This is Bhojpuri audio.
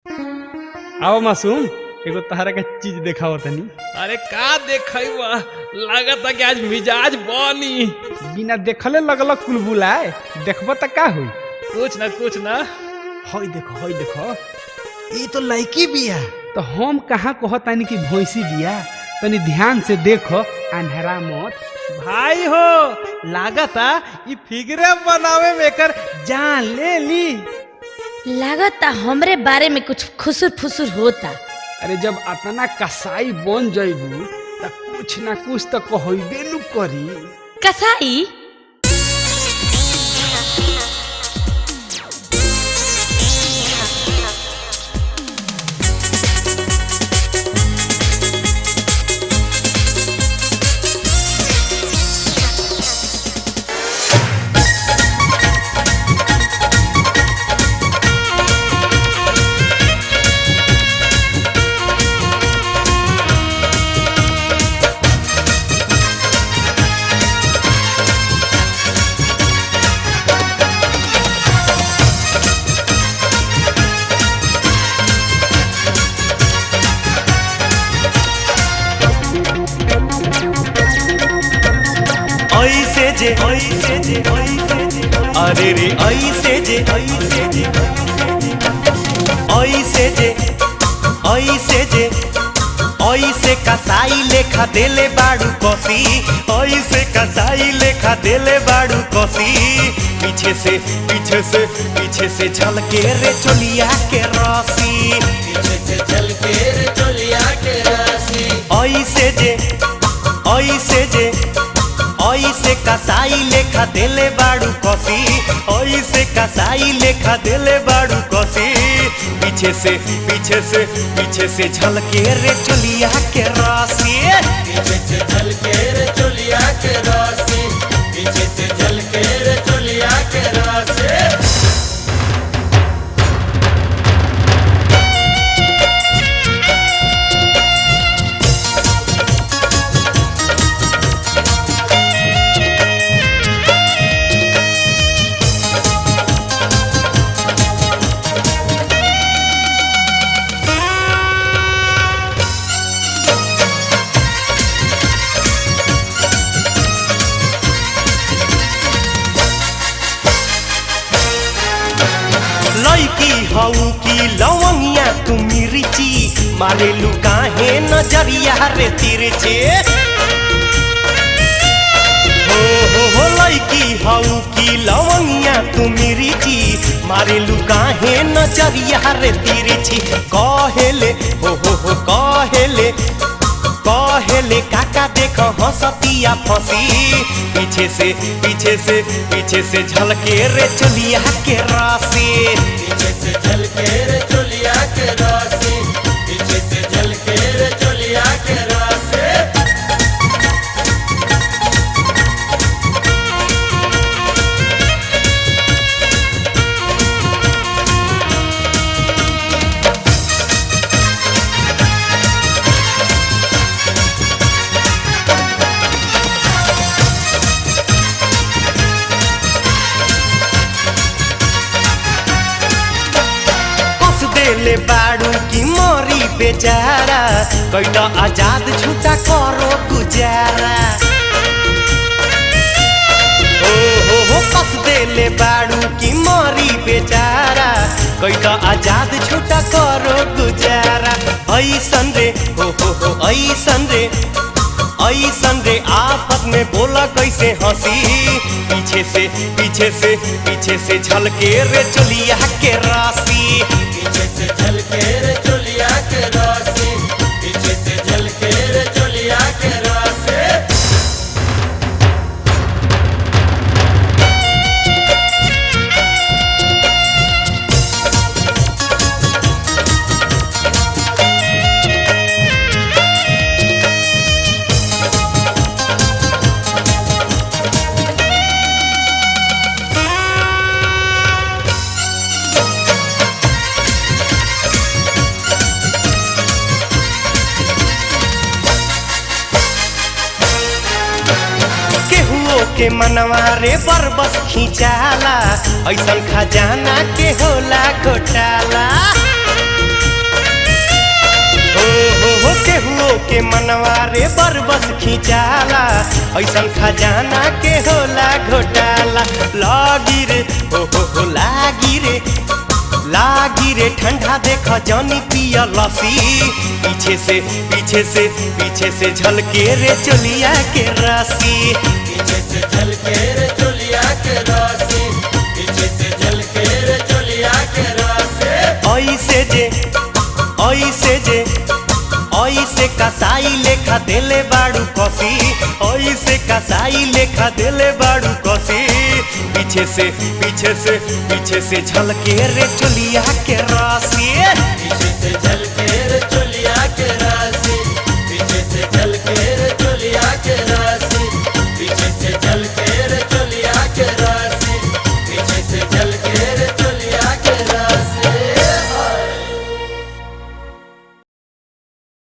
आओ मासूम एगो तहरा के चीज देखाओ तनी। अरे का देखा लागत कि आज मिजाज बनी। बिना देखले लगल कुलबुलाए देखबो त का होई। कुछ ना हई देखो ई तो लड़की बिया। तो हम कहाँ कहतानी कि भैंसी बिया, तनी ध्यान से देखो अंधेरा मत। भाई हो लागता ई फिगरे बनावे में कर जान ले ली। लागता हमरे बारे में कुछ खुसुर फुसुर होता। अरे जब अतना कसाई बन जइबू त कुछ ना कुछ तो कहबे नु करी। कसाई अरे रे ऐसे जे ऐसे कसाई लेखा देले बाड़ू कसी। ऐसे कसाई लेखा देले बाड़ू कसी। पीछे से झलके रे चोलिया के रसी। पीछे से झलके रे चोलिया के रसी। ऐसे कसाई लेखा देले बाड़ू कसी। ऐसे कसाई लेखा देले बाड़ू कसी। पीछे से झलके रे चोलिया के रसी। पीछे से झलके रे चोलिया के रसी। पीछे से झलके रे चोलिया के रसी। हऊ की लवंगिया तुम मिर्ची मारे लुकाहे नजरिया रे तिरछे। हो लड़की हऊ की लवंगिया तुम मिर्ची मारे लुकाहे नजरिया रे तिरछी। कहेले हो कहेले काका देखो हंसतिया फंसी। पीछे से झलके रे चोलिया के रासी। पीछे से झलके रे चोलिया के रासी। पीछे से झलके रे चोलिया के रासी। ले बाड़ू की मोरी बेचारा कैटा आजाद छूटा करो गुजारा। हो कस दे ले बाड़ू की मोरी बेचारा कैटा आजाद छूटा करो गुजारा। ऐसन रे हो ऐसन रे आफत में बोला कैसे हंसी। पीछे से झलके रे चोलिया के रासी। पीछे से झलके रे चोलिया के रासी। पीछे से झलके रे चोलिया के रासी। के मनवा रे बरबस खिंचाला। ऐसन खजाना के होला घोटाला। खिंचाला ऐसन खजाना के होला घोटाला। लागी रे हो लागी रे ठंडा देख जानी पिया लसी पीछे से झलके रे चोलिया के रासी। पीछे से झलके रे चोलिया के रासी, पीछे से झलके रे चोलिया के रासी। ऐसे कसाई लेखा देले बाड़ू कसी, ऐसे कसाई लेखा देले बाड़ू कसी। पीछे से झलके रे चोलिया के रासी। पीछे से झलके